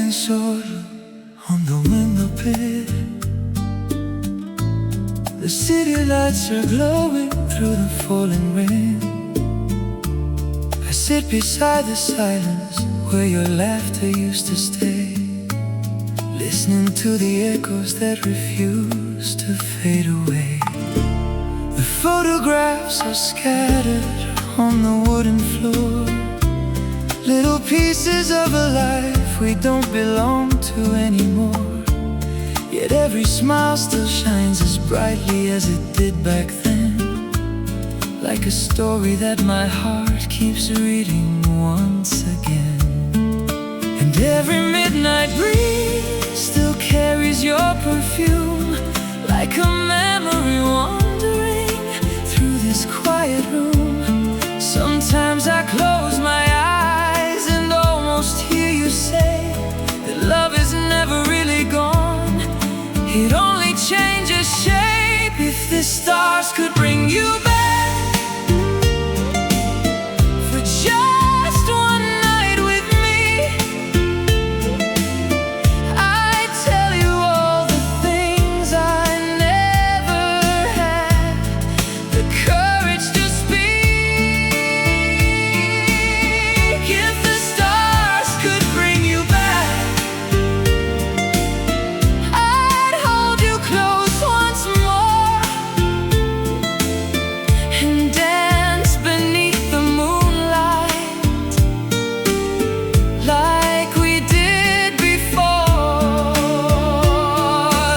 standing solo on the window pit. The city lights are glowing through the falling rain. I sit beside the silence where your laughter used to stay, listening to the echoes that refuse to fade away. The photographs are scattered on the wooden floor, little pieces of a life we don't belong to anymore. Yet every smile still shines as brightly as it did back then, like a story that my heart keeps reading once again. And every midnight breeze still carries your perfume, like a memory wandering through this quiet room. Sometimes I close my eyes and almost hear you say that love is never really gone. It only changes shape. If the stars could bring you back for just one night with me, I'd tell you all the things I never had the courage to speak. If the stars could bring you back, I'd hold you close once more and dance beneath the moonlight like we did before.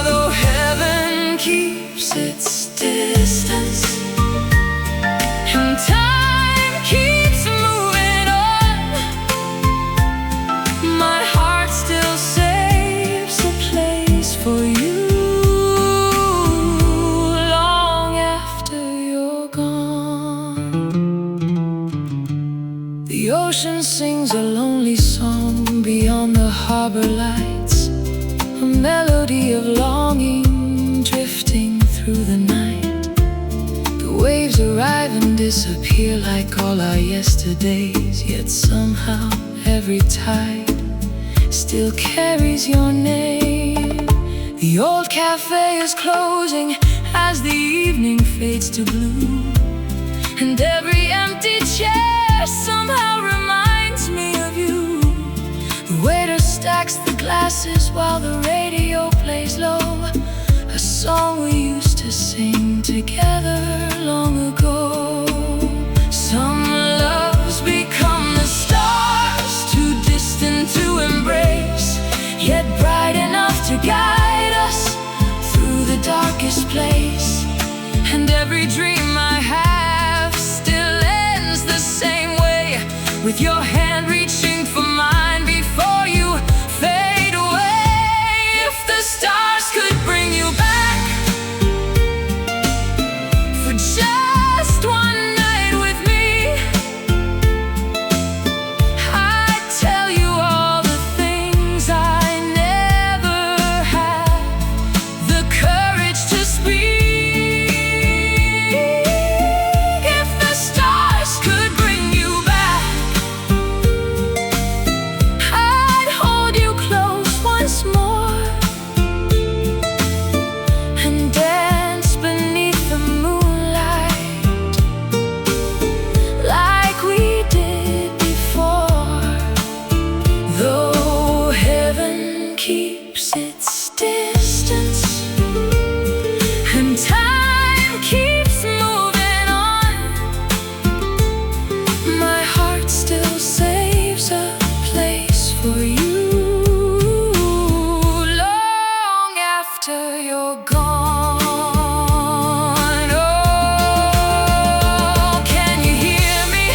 Though heaven keeps its distance and time keeps moving on, my heart still saves a place for you long after you're gone. The ocean sings a lonely song beyond the harbor lights, a melody of longing drifting through the night. The waves arrive and disappear like all our yesterdays, yet somehow every tide still carries your name. The old cafe is closing as the evening fades to blue, and every empty chair somehow reminds me of you. The waiter stacks the glasses while the radio plays low, a song we used to sing together long ago. Some loves become the stars, too distant to embrace, yet bright enough to guide us through the darkest place. And every dream I have still ends the same way, with your hand reaching for mine before you fade away. If the stars could bring you back for just one night with me, I'd tell you all the things I never had the courage to speak. If the stars could bring you back, I'd hold you close once more and dance beneath the moonlight like we did before. Though heaven keeps its distance and time keeps moving on, my heart still saves a place for you long after you're gone. Oh, can you hear me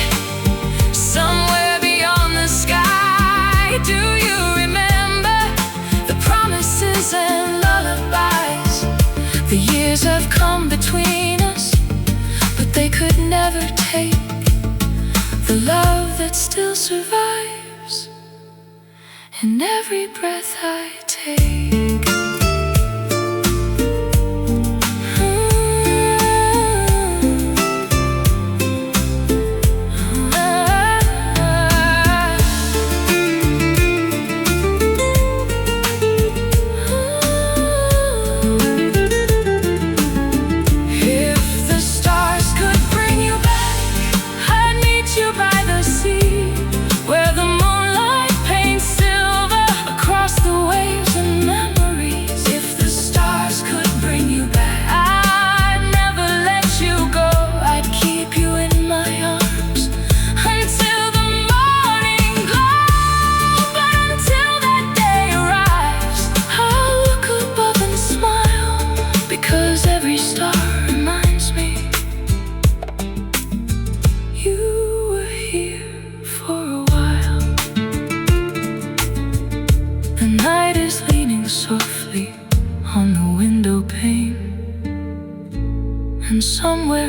somewhere beyond the sky? Do you remember the promises and lullabies? The years have come between us, but they could never take the love that still survives in every breath I take.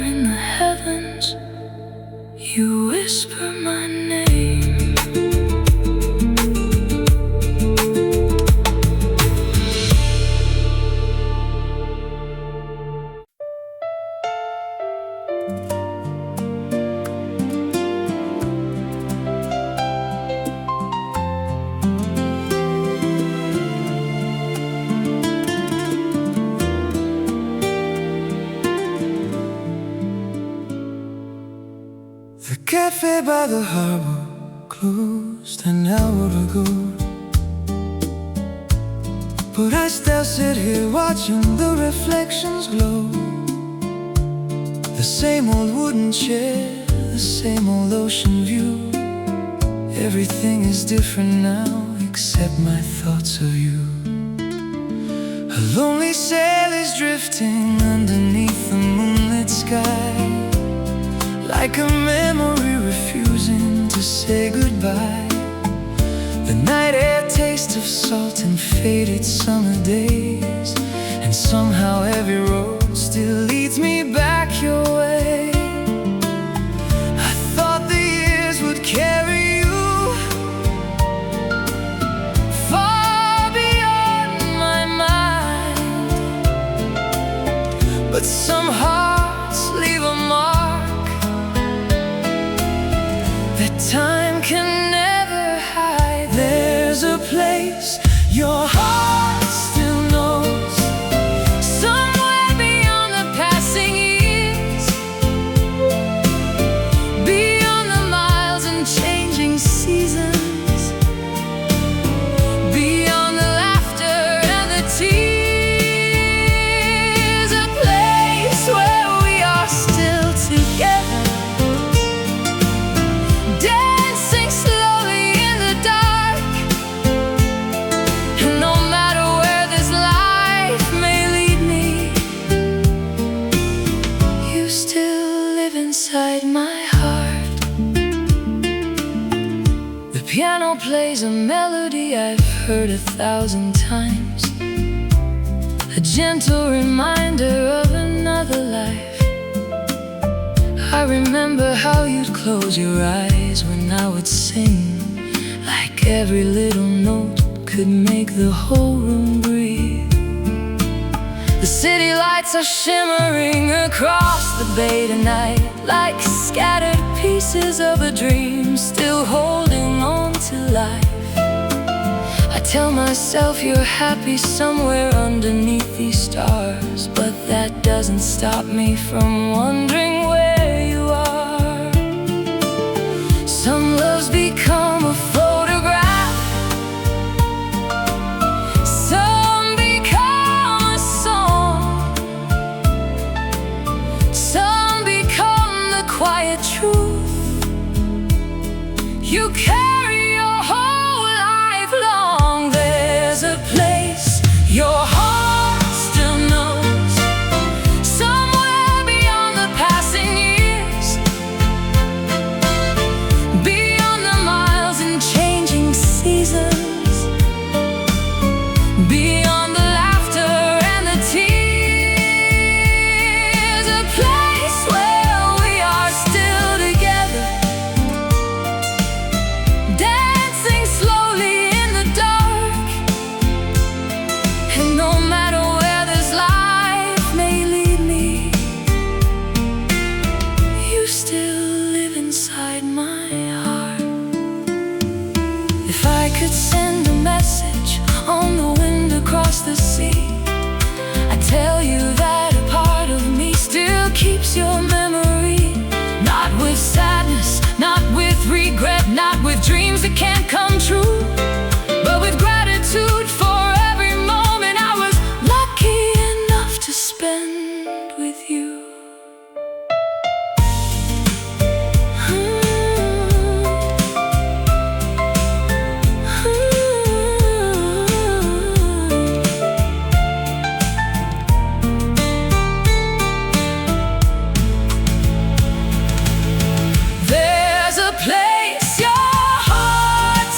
in the heavens, you whisper my name. The cafe by the harbor closed an hour ago, but I still sit here watching the reflections glow. The same old wooden chair, the same old ocean view. Everything is different now except my thoughts of you. A lonely sail is drifting underneath the moonlit sky, like a memory refusing to say goodbye. The night air taste of salt and faded summer days, and somehow every road still leads me back your way. I thought the years would carry you far beyond my mind, but some hearts leave a mark that time can never hide. There's a place your heart still knows, somewhere beyond the passing years, beyond the miles and changing seasons, beyond the laughter and the tears. A place where we are still together, dancing slowly in the dark. And no matter where this life may lead me, you still live inside my heart. The piano plays a melody I've heard 1,000 times, a gentle reminder of another life. I remember how you'd close your eyes when I would sing, like every little note could make the whole room breathe. The city lights are shimmering across the bay tonight, like scattered pieces of a dream still holding on to life. I tell myself you're happy somewhere underneath these stars, but that doesn't stop me from wondering where you are. Some loves become a photograph, some become a song, some become the quiet truth you carry your whole life long. There's a place your heart still knows, somewhere beyond the passing years, beyond the miles and changing seasons, beyond the laughter and the tears. A place where we are still together, dancing slowly in the dark. And no matter where this life may lead me, you still live inside my heart. If I could send a message on the wind across the sea, I'd tell you that a part of me still keeps your memory. Not with sadness, not with regret, not with dreams that can't come true, but with gratitude for every moment I was lucky enough to spend with you. There's a place your heart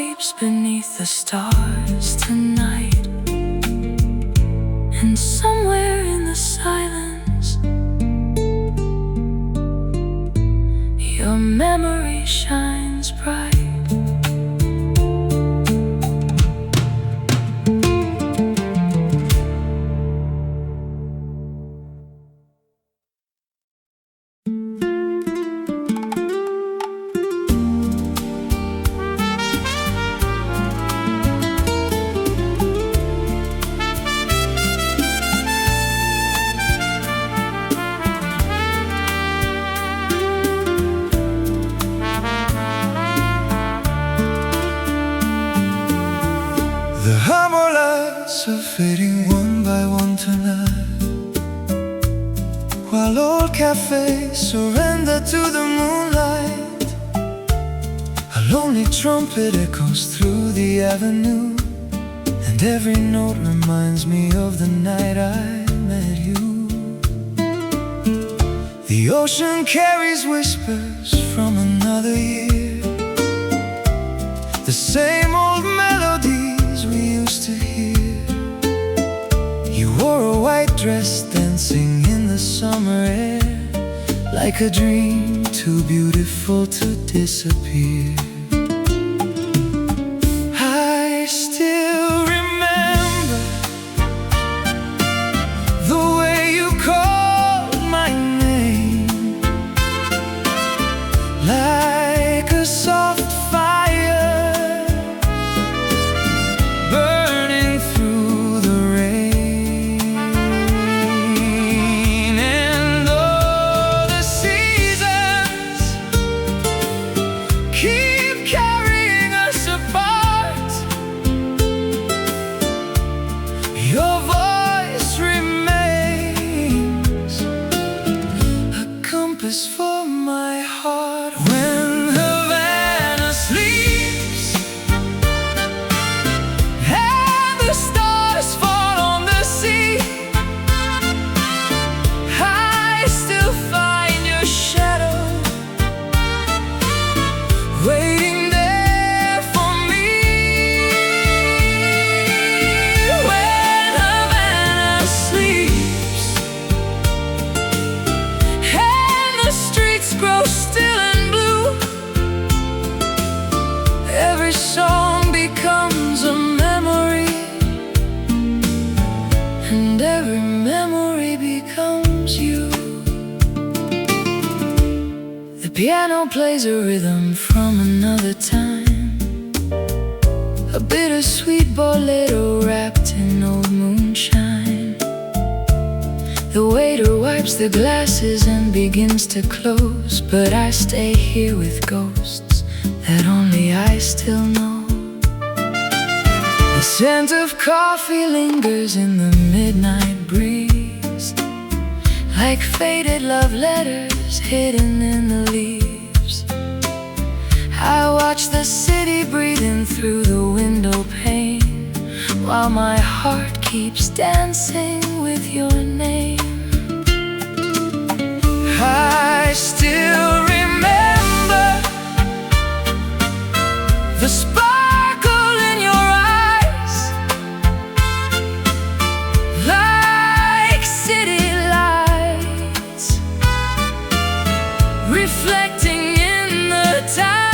sleeps beneath the stars tonight, and somewhere in the silence, your memory shines bright. The hammer lights are fading one by one tonight, while old cafes surrender to the moonlight. A lonely trumpet echoes through the avenue, and every note reminds me of the night I met you. The ocean carries whispers from another year, the same old melodies we used to hear. You wore a white dress dancing in the summer air, like a dream too beautiful to disappear. I still remember the way you called my name, like a soft fire burning through the rain. And though the seasons keep carrying us apart, your voice remains a compass for my heart. When Havana sleeps and the stars fall on the sea, I still find your shadow waiting there for me. When Havana sleeps and the streets grow still and blue, every song becomes a memory, and every memory becomes you. The piano plays a rhythm from another time, a bittersweet bolero wrapped in old moonshine. The waiter wipes the glasses and begins to close, but I stay here with ghosts that only I still know. The scent of coffee lingers in the midnight breeze, like faded love letters hidden in the leaves. I watch the city breathing through the window pane, while my heart keeps dancing with your name. I still remember the sparkle in your eyes, like city lights reflecting in the tide.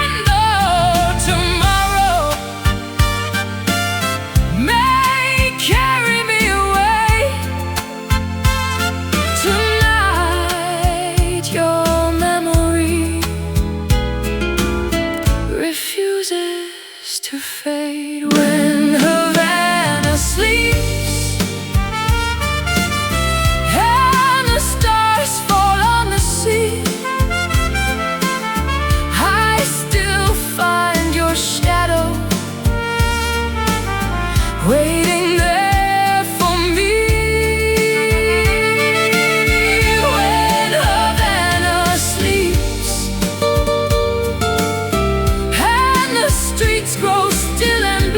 And though tomorrow may carry me away, tonight your memory refuses to fade. When Havana sleeps and the stars fall on the sea, I still find your shadow waiting there for me. When Havana sleeps and the streets grow still and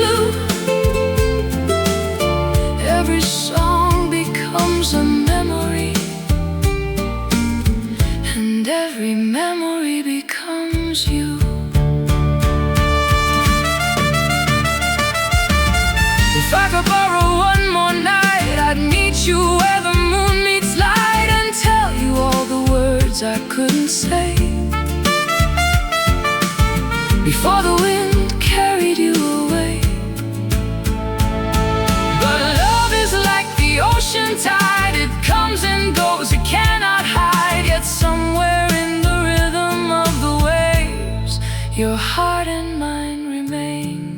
you where the moon meets light and tell you all the words I couldn't say before the wind carried you away. But love is like the ocean tide, it comes and goes, it cannot hide. Yet somewhere in the rhythm of the waves, your heart and mine remain.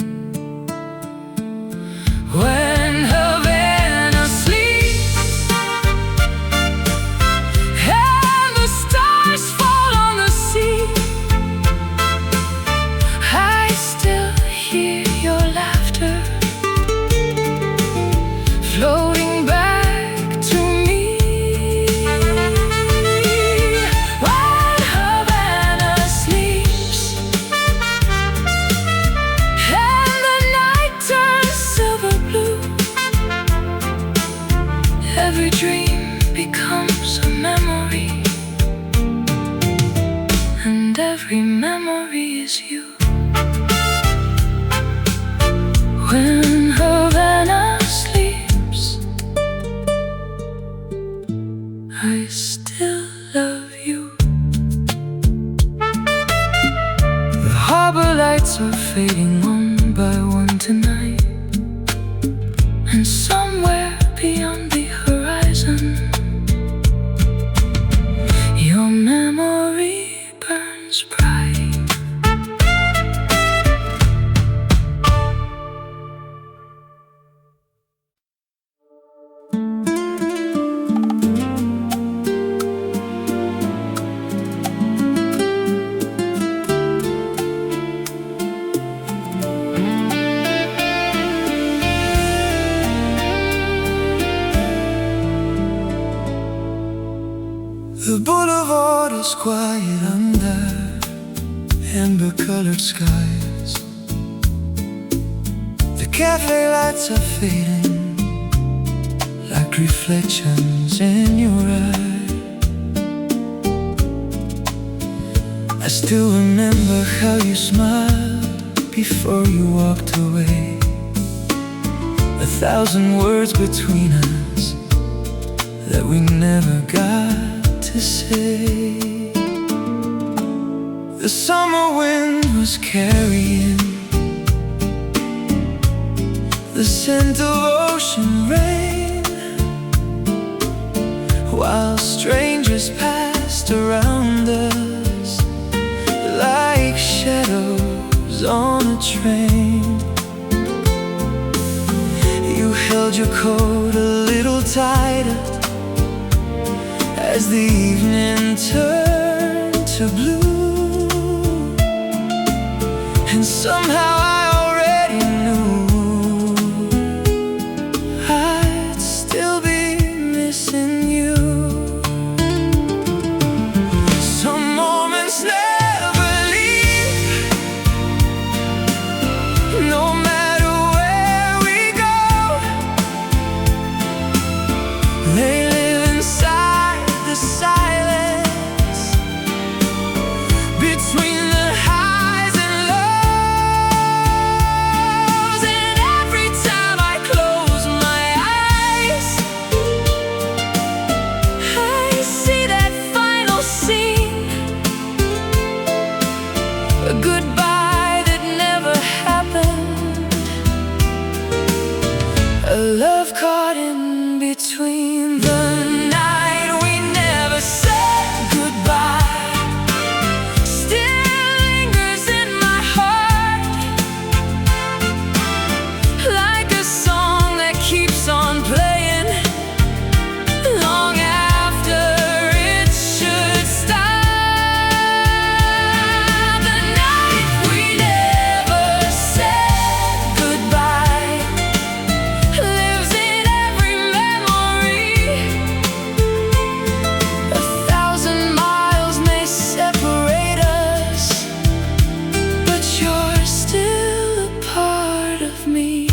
When Havana sleeps and the stars fall on the sea, I still hear your laughter floating back to me. When Havana sleeps and the night turns silver blue, every dream becomes a memory, and every memory is you. When Havana sleeps, I still love you. The harbor lights are fading one by one tonight, and somewhere beyond the horizon, your memory burns bright. The boulevard is quiet under amber-colored skies. The cafe lights are fading like reflections in your eyes. I still remember how you smiled before you walked away. 1,000 words between us that we never got to say. The summer wind was carrying the scent of ocean rain, while strangers passed around us like shadows on a train. You held your coat a little tighter as the evening turned to blue, and somehow I already knew I'd still be missing you. Some moments never leave, no matter where we go. They live inside the silence between the highs and lows. And every time I close my eyes, I see that final scene, a goodbye that never happened, a love caught in between. The night we never said goodbye still lingers in my heart, like a song that keeps on playing long after it should stop. The night we never said goodbye lives in every memory. 1,000 miles may separate us, but you're still a part of me.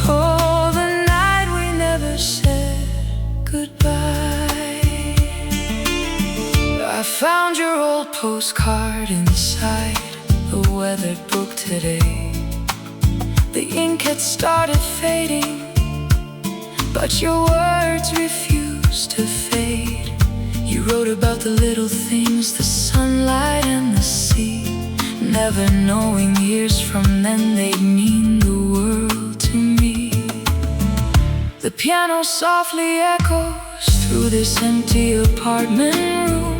Oh, the night we never said goodbye. I found your old postcard inside the weathered book today. The ink had started fading, but your words refuse to fade. You wrote about the little things, the sunlight and the sea, never knowing years from then they'd mean the world to me. The piano softly echoes through this empty apartment room,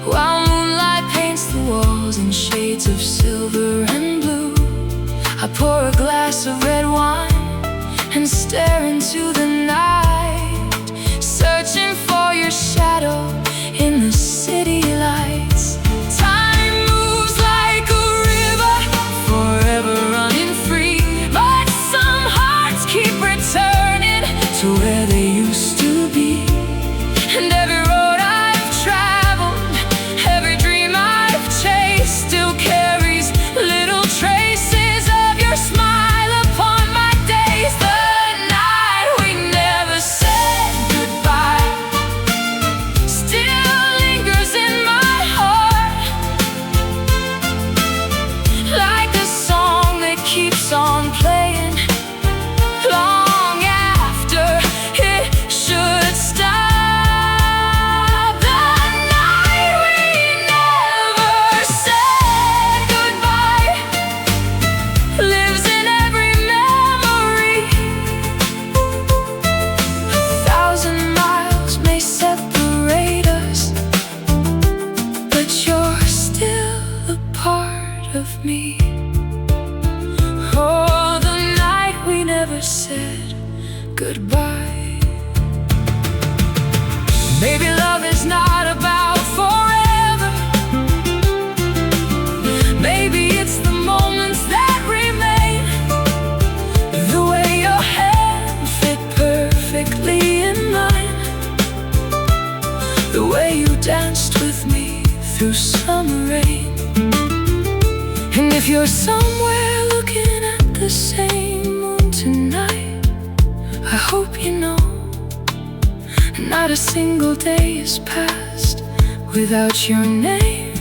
while moonlight paints the walls in shades of silver and blue. I pour a glass of red wine and stare into the night, searching for your shadow in the city lights. Time moves like a river, forever running free, but some hearts keep returning to where they used to be. And every road I've traveled, every dream I've chased, still carries little traces of your smile upon my days. The night we never said goodbye still lingers in my heart, like a song that keeps on playing long after it should stop. The night we never said goodbye lives in every memory. 1,000 miles may separate us, but you're still a part of me. Oh, the night we never said goodbye. Maybe love is not about forever. Maybe it's the moments that remain, the way your hand fit perfectly in mine, the way you danced with me through summer rain. And if you're somewhere looking at the same moon tonight, I hope you know not a single day has passed without your name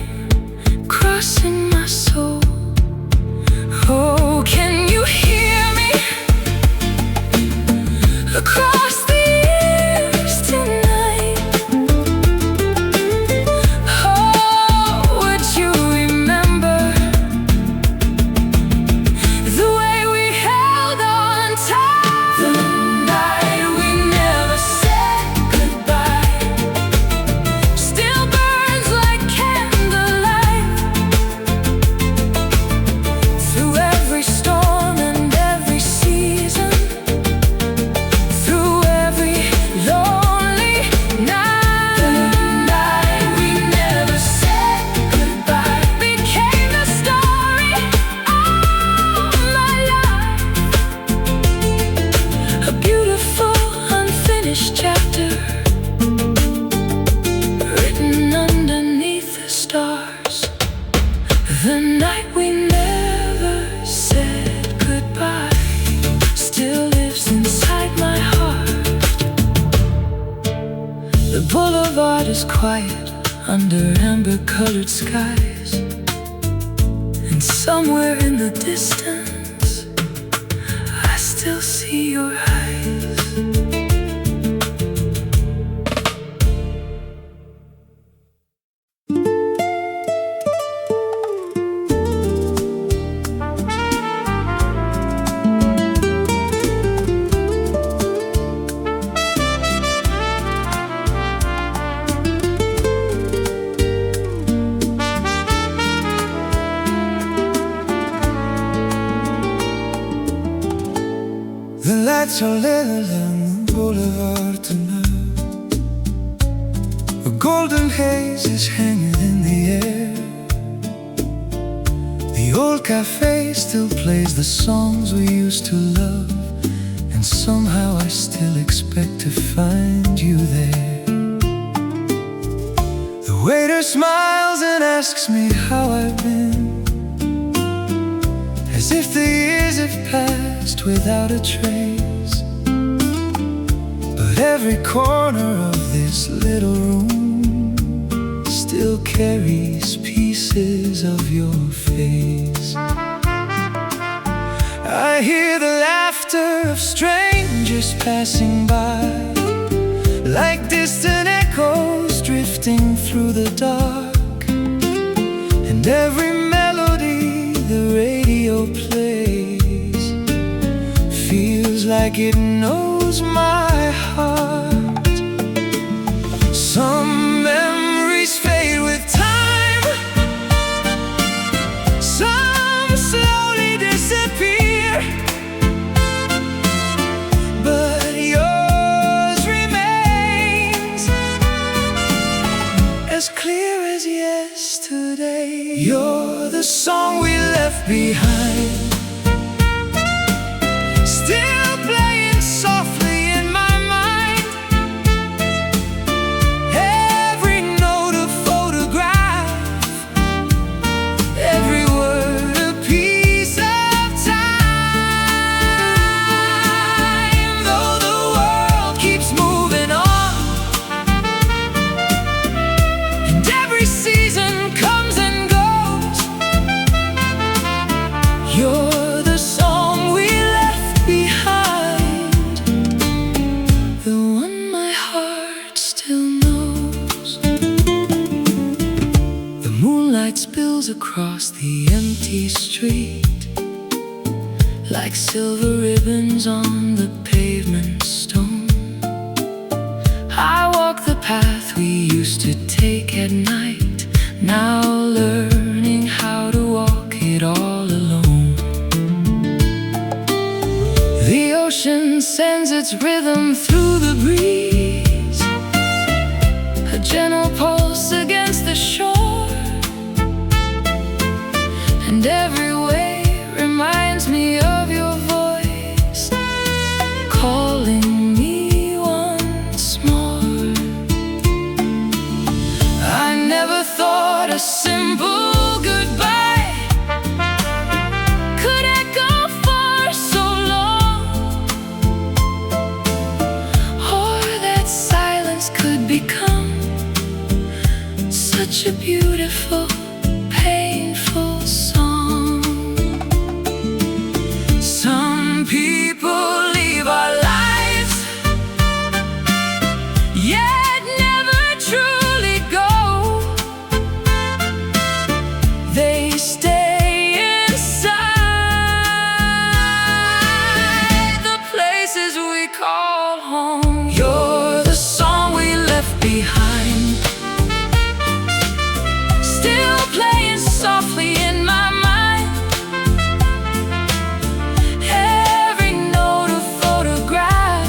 crossing my soul. Oh, can you hear me across the years tonight? Oh, would you remember the way we held on tight? The night we never said goodbye still burns like candlelight, through every storm and every season, through every lonely night. The night we never said goodbye became the story of my life, a beautiful unfinished chapter written underneath the stars. The night we never said goodbye still lives inside my heart. The boulevard is quiet under amber-colored skies, and somewhere in the distance I still see your eyes. The lights are lit along the boulevard tonight. A golden haze is hanging in the air. The old cafe still plays the songs we used to love, and somehow I still expect to find you there. The waiter smiles and asks me how I've been, as if the years have passed without a trace. But every corner of this little room still carries pieces of your face. I hear the laughter of strangers years passing by, like distant echoes drifting through the dark. And every melody the radio plays feels like it knows my heart. Some memories fade with time, some slowly disappear, but yours remains as clear as yesterday. You're the song we left behind, still playing softly in my mind. Every note a photograph, every word a piece of time. Though the world keeps moving on, and every season comes and goes, you're the song we left behind, the one my heart still knows. The moonlight spills across the empty street like silver ribbons on the pavement stone. I walk the path we used to take at night, now learning how to walk it all alone. The ocean sends its rhythm through the breeze, a gentle pulse against the shore, and every wave reminds me of your voice, calling me once more. I never thought a simple goodbye could echo for so long, or that silence could become such a beautiful, painful song. Some people leave our lives, yet never truly go. They stay inside the places we call home. You're the song we left behind, still playing softly in my mind. Every note a photograph,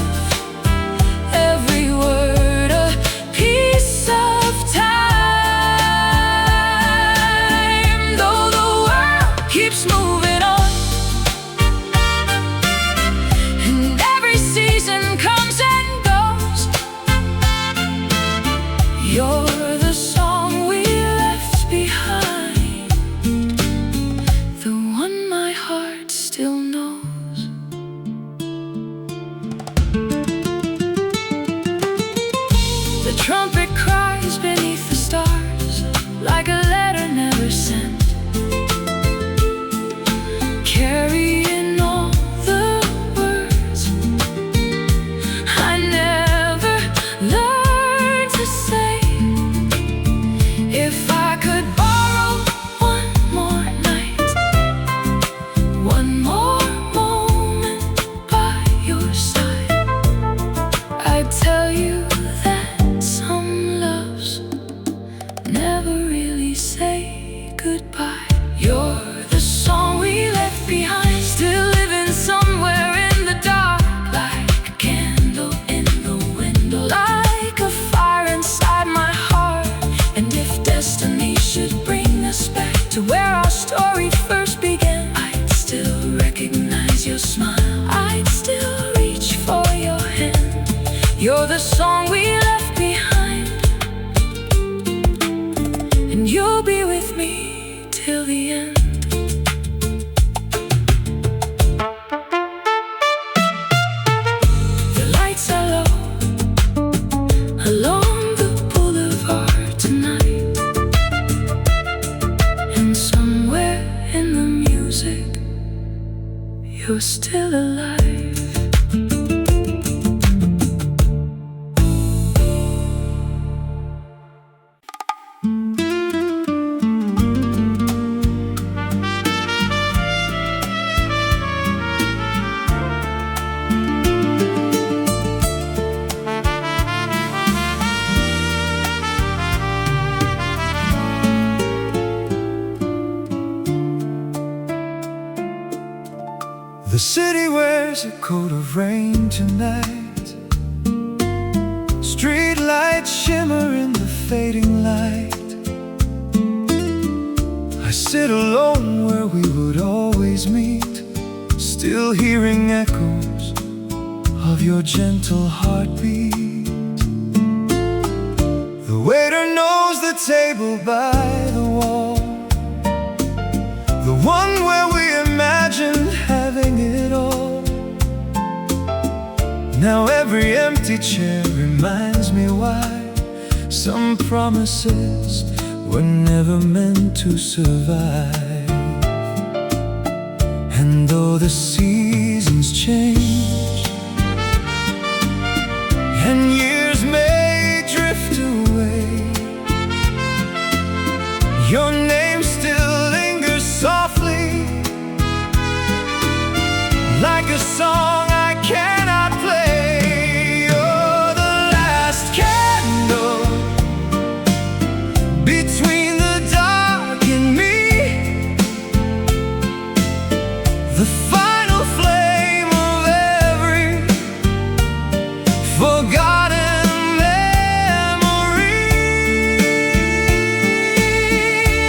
every word a piece of time. Though the world keeps moving on, and every season comes and goes, you're the song we left behind, the one my heart still knows. The trumpet cries beneath the stars like a letter never sent, carrying all the words I never learned to say. If I could borrow one more night, one more moment by your side, I'd tell you that some loves never really say goodbye. You're the song we left behind, still living somewhere in the dark, like a candle in the window, like a fire inside my heart. And if destiny should bring us back to where our story first began, I'd still recognize your smile, I'd still reach for your hand. You're the song we left behind, and you'll be with me till the end. The lights are low along the boulevard tonight, and somewhere in the music you're still alive. The city wears a coat of rain tonight. Street lights shimmer in the fading light. I sit alone where we would always meet, still hearing echoes of your gentle heartbeat. The waiter knows the table by the wall, the one where we imagined having it all. Now every empty chair reminds me why some promises were never meant to survive. And though the seasons change and years may drift away, your name still lingers softly, like a song I cannot play. You're the last candle between the dark and me, the final flame of every forgotten memory.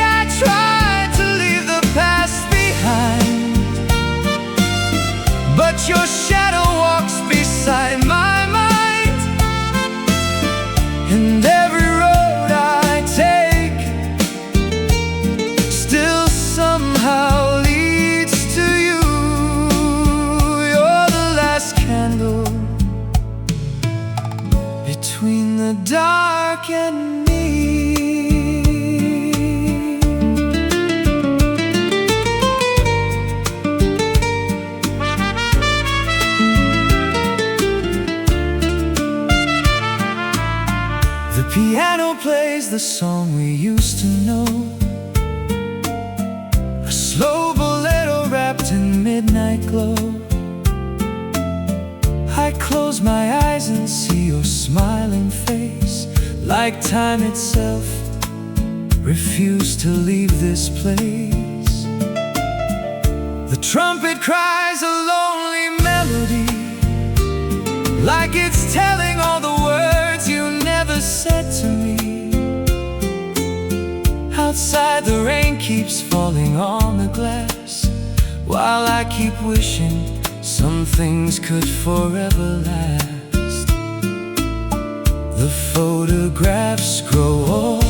I tried to leave the past behind, but your shadow walks beside my mind. And every road I take still somehow leads to you. You're the last candle between the dark and me. The piano plays the song we used to know, a slow bolero wrapped in midnight glow. I close my eyes and see your smiling face, like time itself refused to leave this place. The trumpet cries a lonely melody, like it's telling all the words you never said to me. Outside the rain keeps falling on the glass, while I keep wishing some things could forever last. The photographs grow old,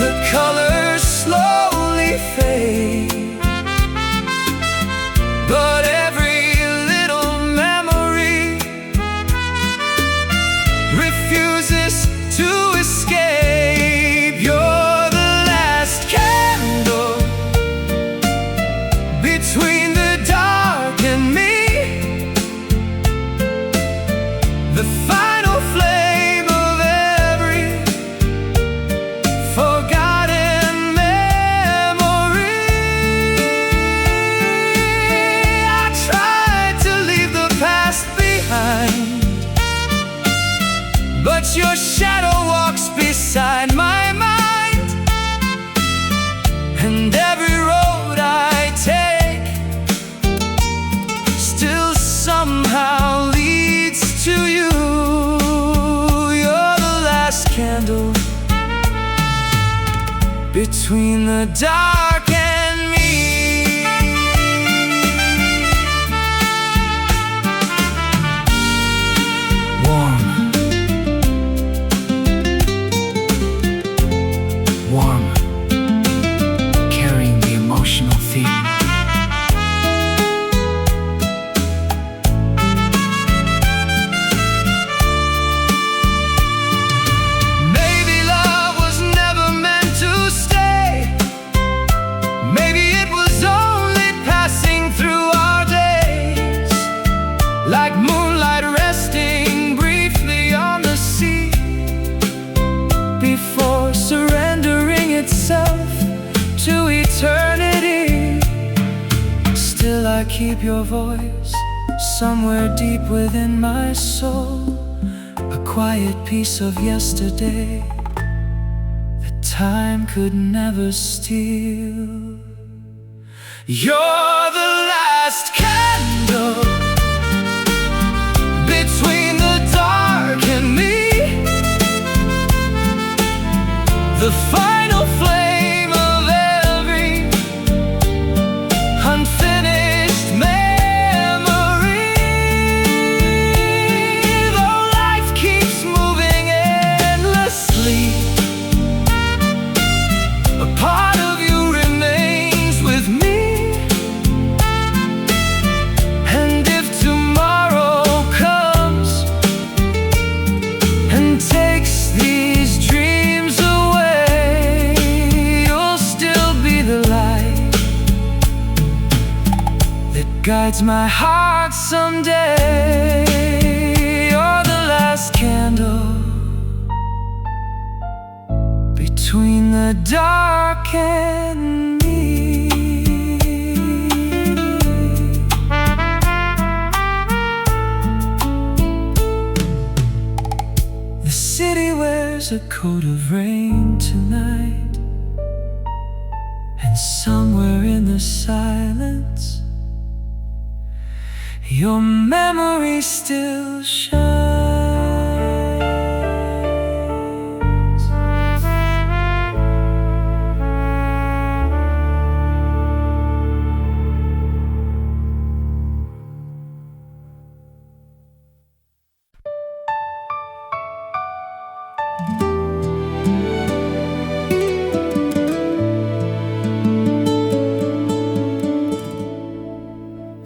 the colors slowly fade, but every little memory refuses to escape. You're the last candle between the dark and me, the final flame of every forgotten memory. I tried to leave the past behind, but your shadow walks beside my mind. And every road I take still somehow leads to you. You're the last candle between the dark and me. Warm, warm, carrying the emotional theme. Maybe love was never meant to stay. Maybe it was only passing through our days, like moonlight resting briefly on the sea before surrendering itself to eternity. Still I keep your voice somewhere deep within my soul, a quiet piece of yesterday that time could never steal. You're the last candle between the dark and me, the final flame of every unfinished memory. Though life keeps moving endlessly, a part of you remains with me. And if tomorrow comes and takes these dreams away, you'll still be the light that guides my heart someday. You're the last candle between the dark and me. The city wears a coat of rain tonight, and somewhere in the silence, your memory still shines.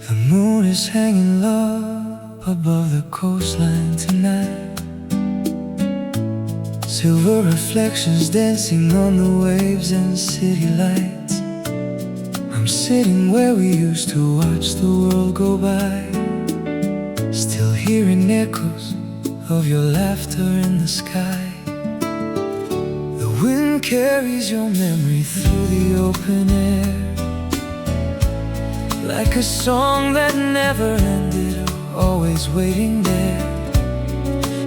The moon is hanging low above the coastline tonight, silver reflections dancing on the waves and city lights. I'm sitting where we used to watch the world go by, still hearing echoes of your laughter in the sky. The wind carries your memory through the open air, like a song that never ended, always waiting there.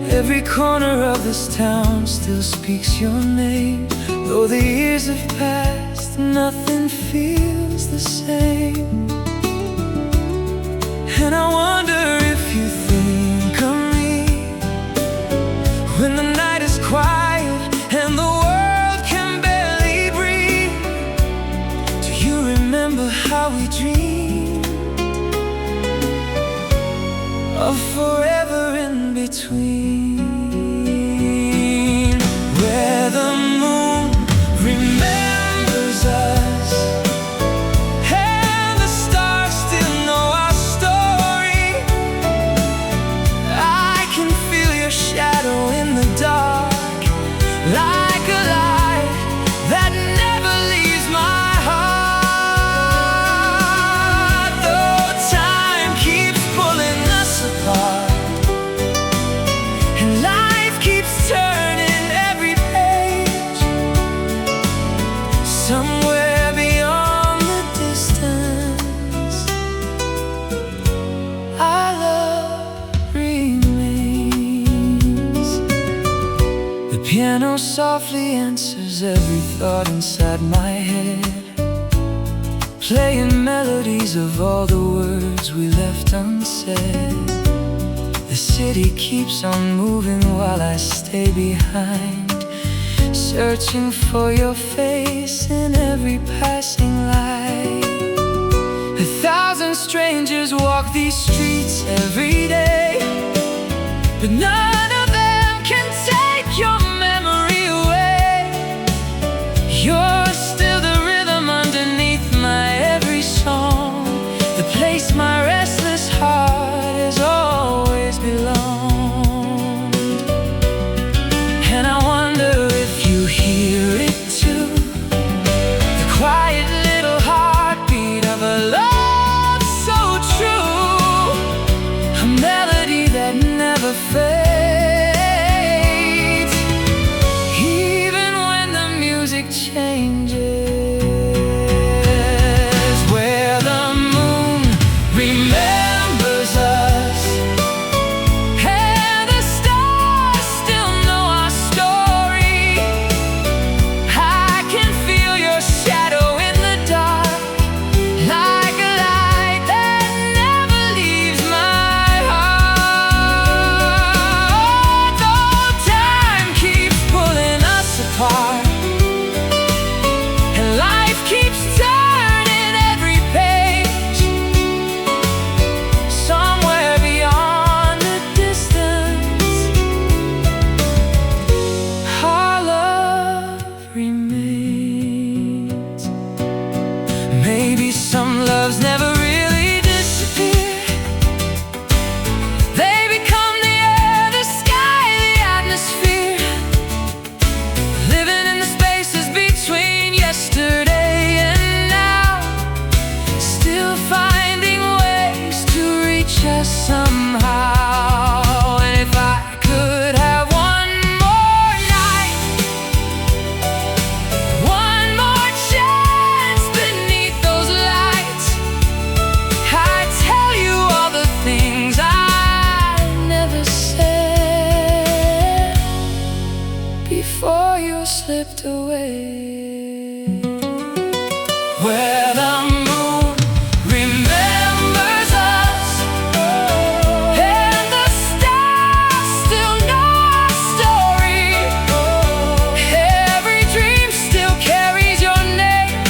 Every corner of this town still speaks your name. Though the years have passed, nothing feels the same. And I wonder if you think of me when the night is quiet and the world can barely breathe. Do you remember how we dreamed of forever in between, where the moon remembers us and the stars still know our story? I can feel your shadow in the dark, like a light that never leaves my heart. Though time keeps pulling us apart and life keeps turning every page, somewhere beyond the distance, our love remains. The piano softly answers every thought inside my head, playing melodies of all the words we left unsaid. The city keeps on moving while I stay behind, searching for your face in every passing light. 1,000 strangers walk these streets every day, but none of them can take your memory away. You're still the rhythm underneath my every song, the place my restless heart has always belonged. And I wonder if you hear it too, the quiet little heartbeat of a love so true, a melody that never fades, even when the music changes, where the moon remembers us and the stars still know our story. I can feel your shadow in the dark, like Maybe some loves never really disappear. They become the air, the sky, the atmosphere, living in the spaces between yesterday and now, still finding ways to reach us somehow. And if I could have one more night, one more chance beneath those lights, I'd tell you all the things I never said before you slipped away. Where the moon remembers us and the stars still know our story. Every dream still carries your name.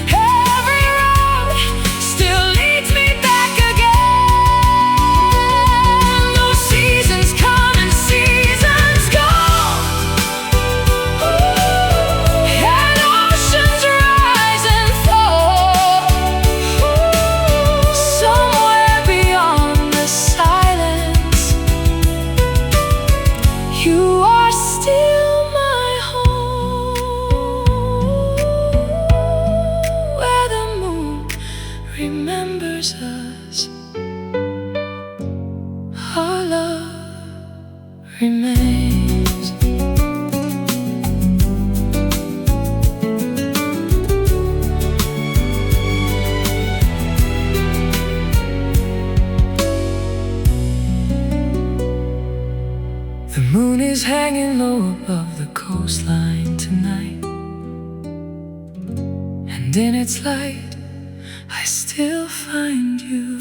Every road still leads me back again. Those seasons come and seasons go, and oceans rise and fall. Somewhere beyond the silence, you are still my home. Where the moon remembers us, our love remains. The moon is hanging low above the coastline tonight, and in its light I still find you.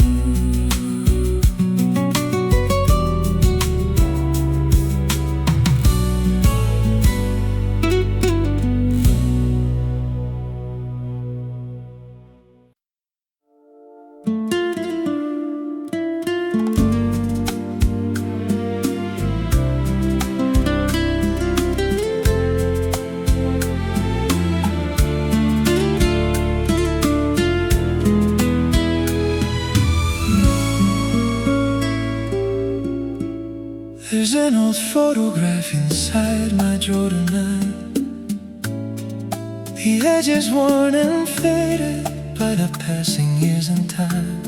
There's an old photograph inside my drawer tonight. The edge is worn and faded by the passing years and time.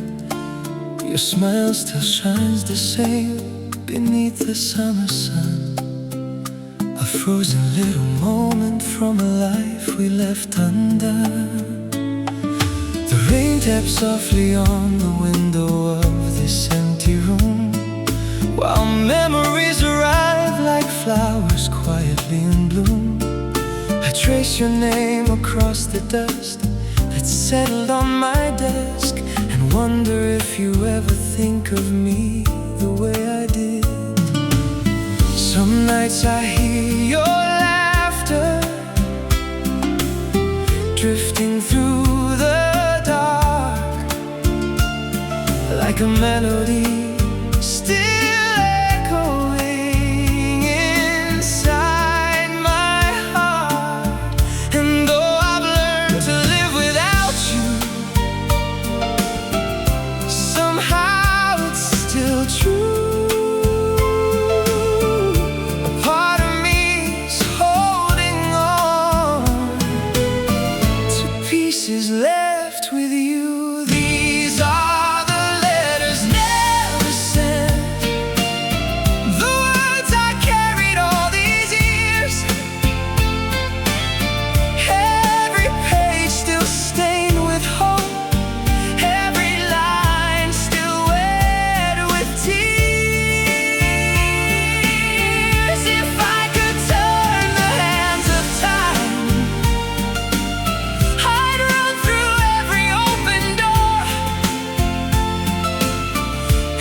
Your smile still shines the same beneath the summer sun, a frozen little moment from a life we left undone. The rain taps softly on the window of this empty room, while memories arrive like flowers quietly in bloom. I trace your name across the dust that's settled on my desk, and wonder if you ever think of me the way I did. Some nights I hear your laughter drifting through the dark, like a melody still echoing inside my heart. And though I've learned to live without you, somehow it's still true. A part of me's holding on to pieces left with you. These are the letters never sent, the words I carried all these years. Every page still stained with hope, every line still wet with tears. If I could turn the hands of time, I'd run through every open door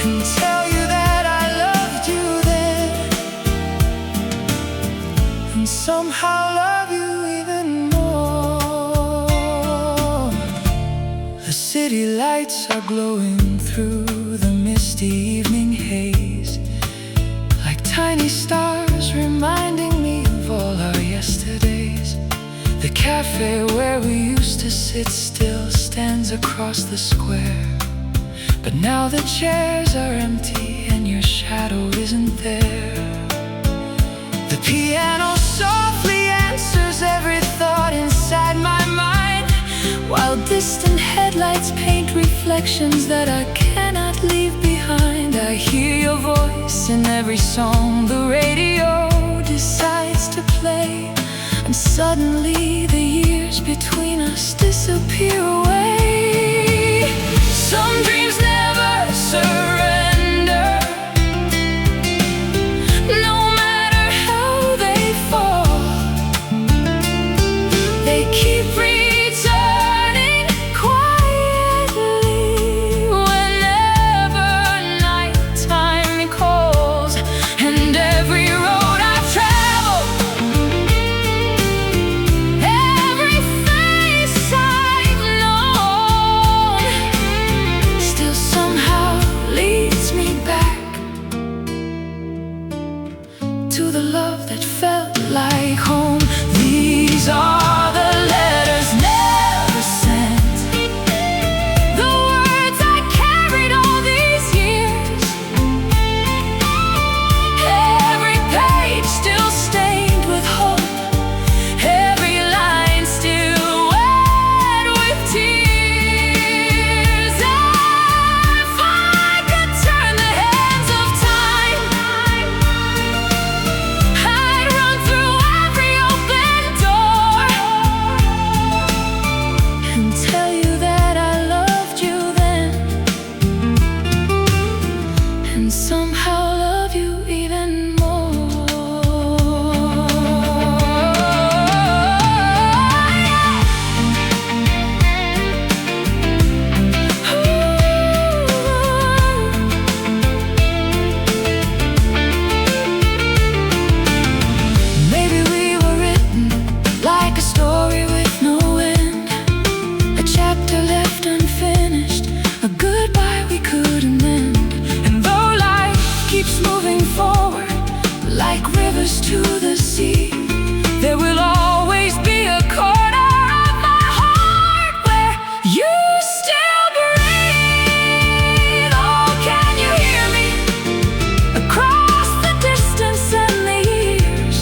and tell you that I loved you then, and somehow love you even more. The city lights are glowing through the misty evening haze, like tiny stars reminding me of all our yesterdays. The cafe where we used to sit still stands across the square. But now the chairs are empty and your shadow isn't there. The piano softly answers every thought inside my mind, while distant headlights paint reflections that I cannot leave behind. I hear your voice in every song the radio decides to play, and suddenly the years between us disappear away. Some dreams never surrender, no matter how they fall. They keep returning quietly whenever nighttime calls. And every road I've traveled, every face I've known, still somehow leads me back to the love that felt like home. These are the letters never sent, the words I carried all these years. Every page still stained with hope, every line still wet with tears. If I could turn the hands of time, I'd run through every open door and tell you that I loved you then, and somehow love you even more. Maybe we were written like a story with no end, a chapter left unfinished, a goodbye we couldn't end. And though life keeps moving forward like rivers to the sea, there will always be a corner of my heart where you still breathe. Oh, can you hear me across the distance and the years?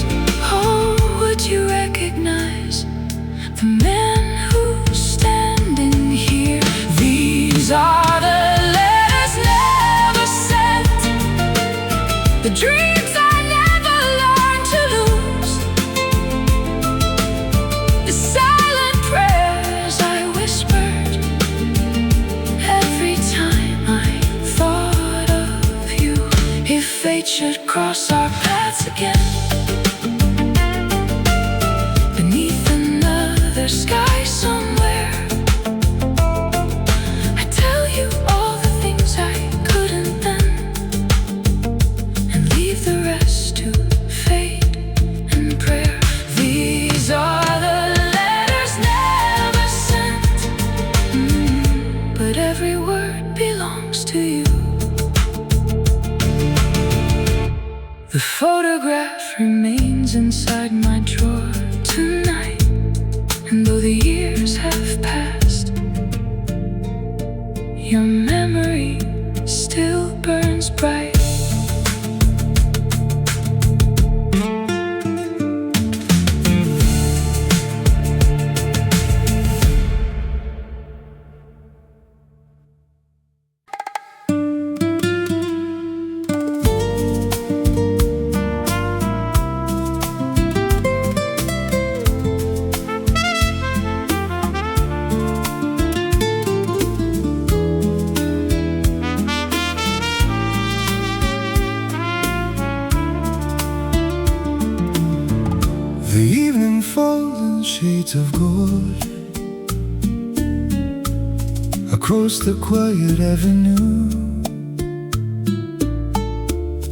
Oh, would you recognize the man who's standing here? These are the letters never sent, the dreams I never learned to lose, the silent prayers I whispered every time I thought of you. If fate should cross our paths again beneath another sky somewhere, I tell you all the things I couldn't then, and leave the rest to fate and prayer. These are the letters never sent, but every word belongs to you. The photograph remains inside my drawer tonight, and though the years have passed, your memory still burns bright. The evening falls in shades of gold across the quiet avenue.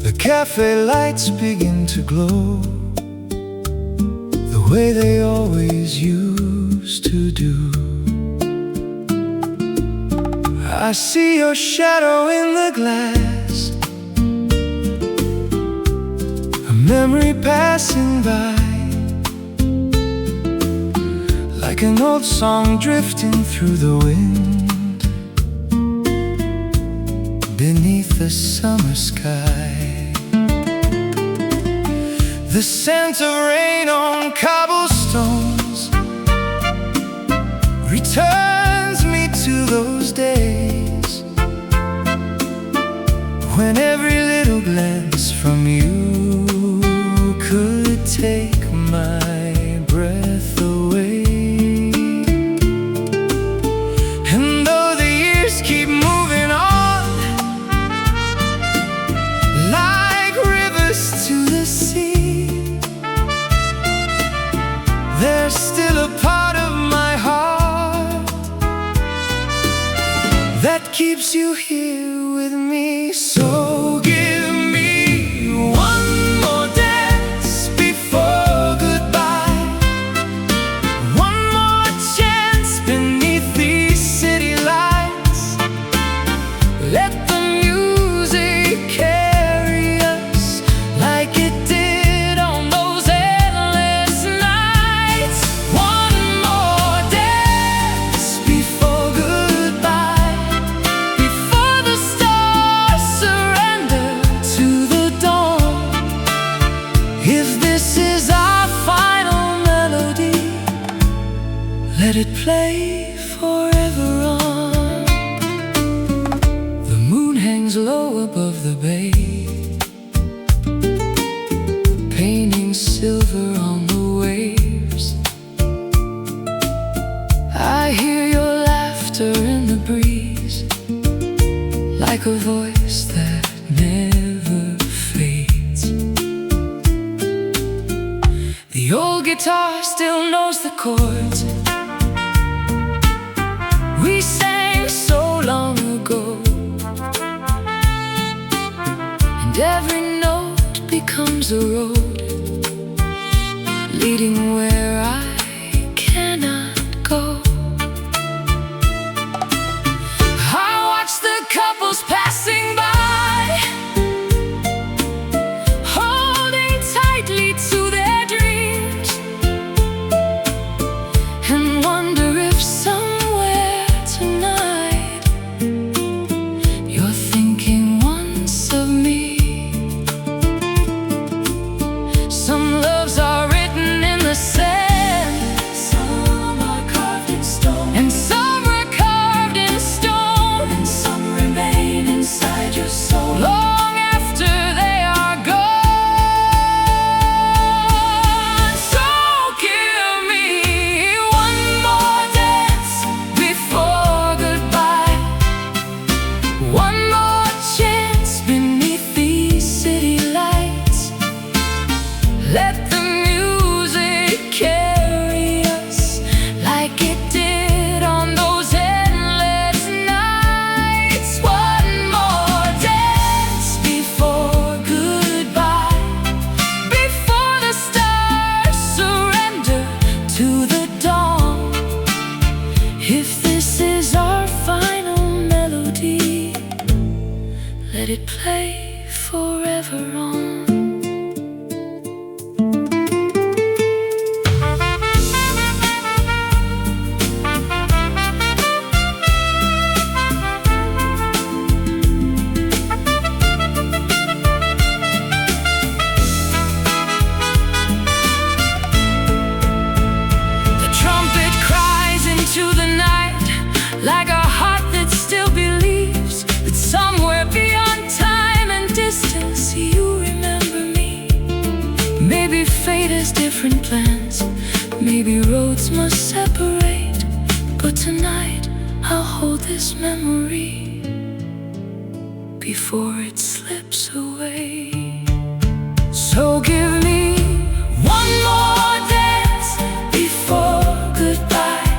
The cafe lights begin to glow the way they always used to do. I see your shadow in the glass, a memory passing by, like an old song drifting through the wind beneath the summer sky. The scent of rain on cobblestones returns me to those days when every little glance from you could take my breath away. And though the years keep moving on like rivers to the sea, there's still a part of my heart that keeps you here with me. So give me one more dance before goodbye, one more chance beneath these city lights. Let the music carry us like it did on those endless nights. One more dance before goodbye, before the stars surrender to the dawn. If this is our final melody, let it play forever on. The moon hangs low above the bay, painting silver on the waves. I hear your laughter in the breeze, like a voice that never fades. The old guitar still knows the chords we sang so long ago, and every note becomes a road leading where I cannot go. I watch the couples passing by, holding tightly to their dreams, and wonder if somewhere tonight you're thinking once of me. Some loves are written in the sand, some are carved in stone, and some are carved in stone, and some remain inside your soul long after they are gone. So give me one more dance before goodbye, one more chance beneath these city lights. Let the music carry us like it did on those endless nights. One more dance before goodbye, before the stars surrender to the dawn. If this is our final melody, let it play forever on. The trumpet cries into the night like a heart that still believes that somewhere beyond time and distance you remember me. Maybe fate has different plans, maybe roads must separate, but tonight I'll hold this memory before it slips away. So give me one more dance before goodbye,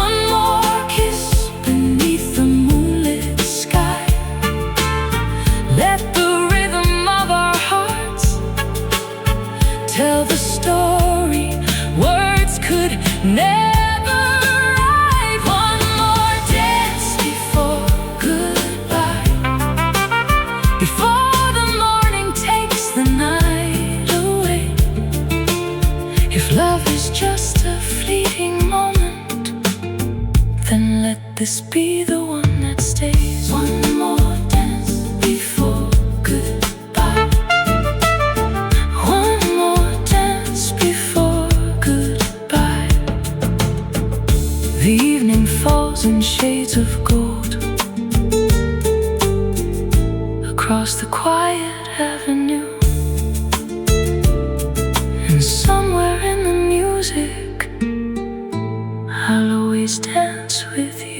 one more kiss beneath the moonlit sky. Let the rhythm of our hearts tell the story words could never write. One more dance before goodbye, this be the one that stays. One more dance before goodbye. One more dance before goodbye. The evening falls in shades of gold across the quiet avenue, and somewhere in the music I'll always dance with you.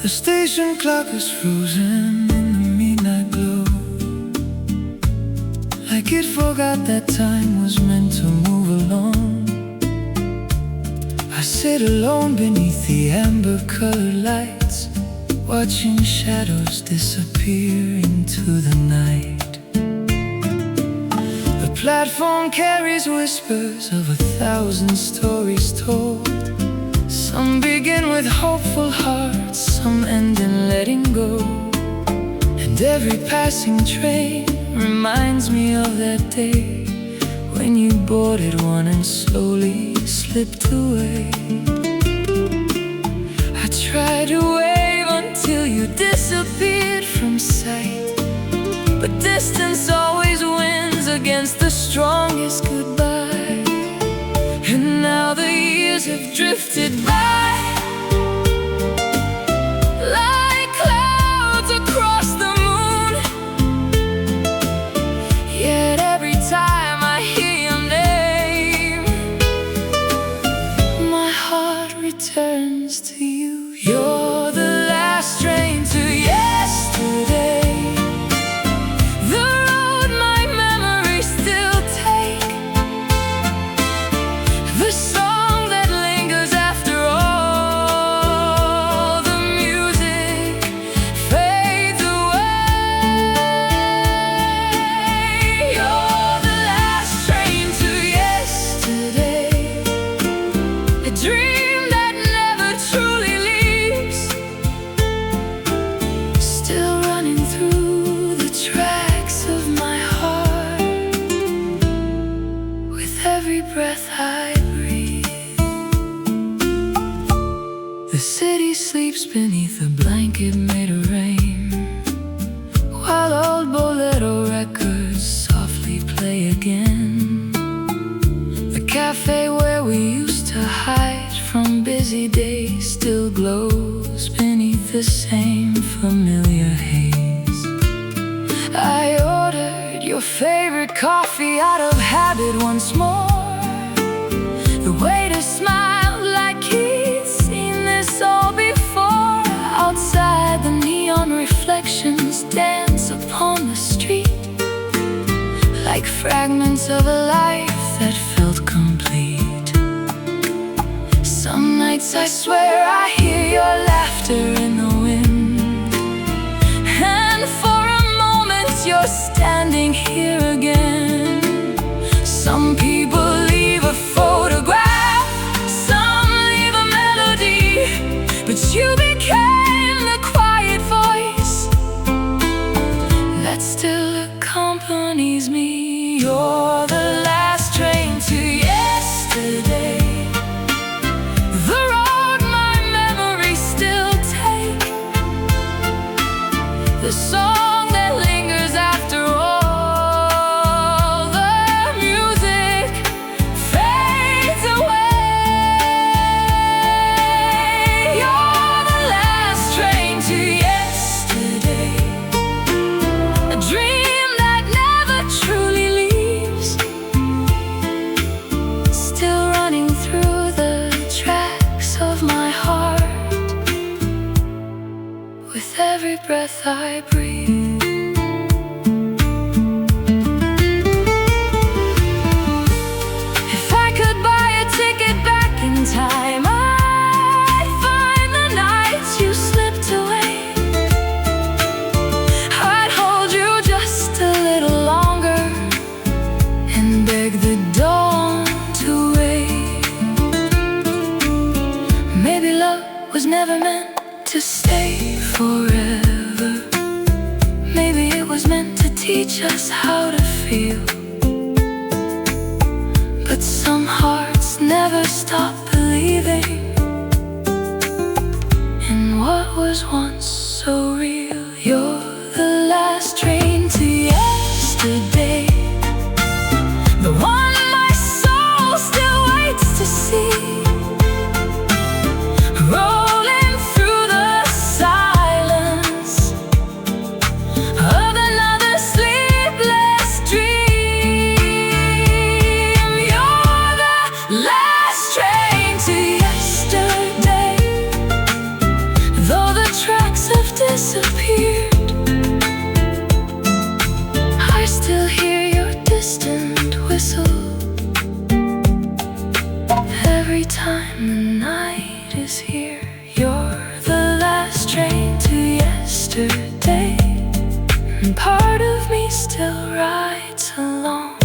The station clock is frozen in the midnight glow, like it forgot that time was meant to move along. I sit alone beneath the amber-colored lights, watching shadows disappear into the night. The platform carries whispers of 1,000 stories told. Some begin with hopeful hearts, some end in letting go. And every passing train reminds me of that day when you boarded one and slowly slipped away. I tried to wave until you disappeared from sight, but distance always wins against the strongest goodbye. And now the years have drifted by like clouds across the moon. Yet every time I hear your name, my heart returns to you. You're the last train to yesterday, the road my memories still take, the song that lingers after all the music fades away. You're the last train to yesterday, a dream that never truly leaves, still running through the tracks of my heart with every breath I breathe. The city sleeps beneath a blanket made of rain, while old Bolero records softly play again. The cafe where we used to hide from busy days still glows beneath the same familiar haze. I ordered your favorite coffee out of habit once more. The waiter smiled like he'd seen this all before. Outside, the neon reflections dance upon the street, like fragments of a life that felt complete. Some nights I swear I hear your laughter in the wind, and for a moment you're standing here again. Some people leave a photograph, some leave a melody, but you became the quiet voice that still accompanies me. You're the last train to yesterday, the road my memories still take, the song that lingers after all the music fades away. You're the last train to yesterday, a dream that never truly leaves, still running through the tracks of my heart with every breath I breathe. If I could buy a ticket back in time, I'd find teach us how to feel, but some hearts never stop believing in what was once so real. You're the last train to yesterday, the one my soul still waits to see, rolling through the silence of another sleepless dream. You're the last train to yesterday, though the tracks have disappeared, I still hear your distant whistle every time the night is here. You're the last train to yesterday, and part of me still rides along.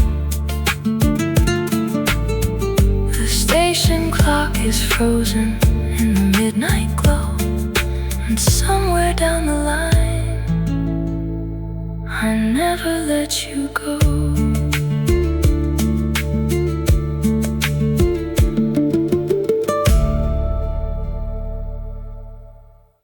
The station clock is frozen in the midnight glow, and somewhere down the line I never let you go.